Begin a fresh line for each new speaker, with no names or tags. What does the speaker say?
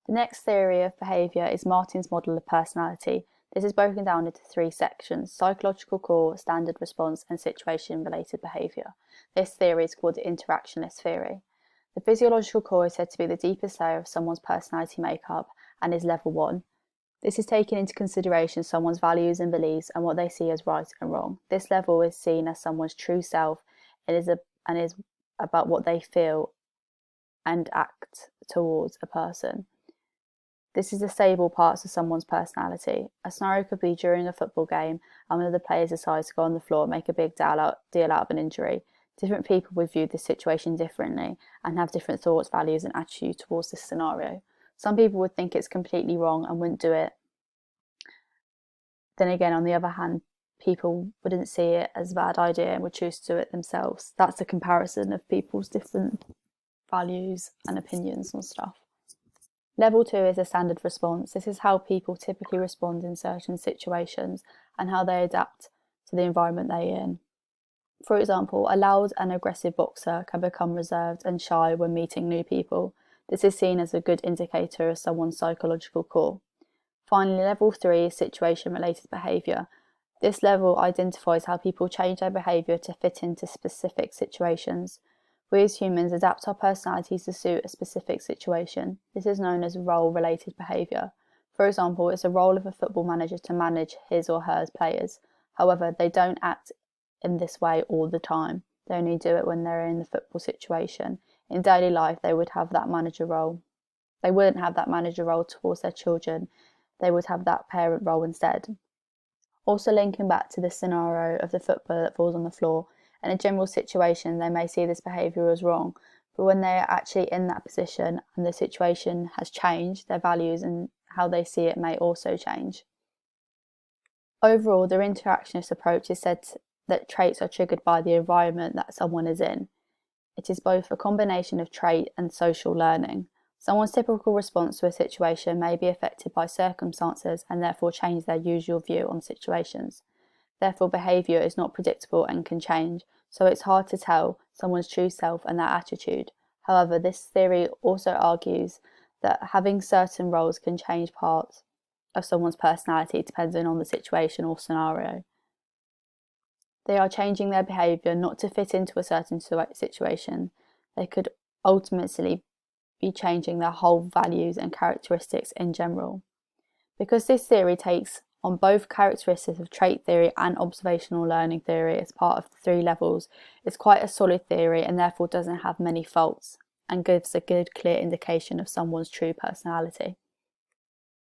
The next theory of behaviour is Martin's model of personality. This is broken down into three sections: psychological core, standard response, and situation-related behaviour. This theory is called the Interactionist theory. The physiological core is said to be the deepest layer of someone's personality makeup and is level 1. This is taking into consideration someone's values and beliefs and what they see as right and wrong. This level is seen as someone's true self and is about what they feel and act towards a person. This is the stable parts of someone's personality. A scenario could be during a football game and one of the players decides to go on the floor and make a big deal out of an injury. Different people would view this situation differently and have different thoughts, values, and attitudes towards this scenario. Some people would think it's completely wrong and wouldn't do it. Then again, on the other hand, people wouldn't see it as a bad idea and would choose to do it themselves. That's a comparison of people's different values and opinions and stuff. Level 2 is a standard response. This is how people typically respond in certain situations and how they adapt to the environment they're in. For example, a loud and aggressive boxer can become reserved and shy when meeting new people. This is seen as a good indicator of someone's psychological core. Finally, level 3 is situation-related behaviour. This level identifies how people change their behaviour to fit into specific situations. We as humans adapt our personalities to suit a specific situation. This is known as role-related behaviour. For example, it's a role of a football manager to manage his or her players. However, they don't act in this way all the time. They only do it when they're in the football situation. In daily life, they would have that manager role. They wouldn't have that manager role towards their children. They would have that parent role instead. Also linking back to the scenario of the footballer that falls on the floor, in a general situation, they may see this behaviour as wrong, but when they are actually in that position and the situation has changed, their values and how they see it may also change. Overall, the interactionist approach is said that traits are triggered by the environment that someone is in. It is both a combination of trait and social learning. Someone's typical response to a situation may be affected by circumstances and therefore change their usual view on situations. Therefore, behaviour is not predictable and can change, so it's hard to tell someone's true self and their attitude. However, this theory also argues that having certain roles can change parts of someone's personality depending on the situation or scenario. They are changing their behaviour not to fit into a certain situation. They could ultimately be changing their whole values and characteristics in general. Because this theory takes on both characteristics of trait theory and observational learning theory as part of the 3 levels, it's quite a solid theory and therefore doesn't have many faults and gives a good clear indication of someone's true personality.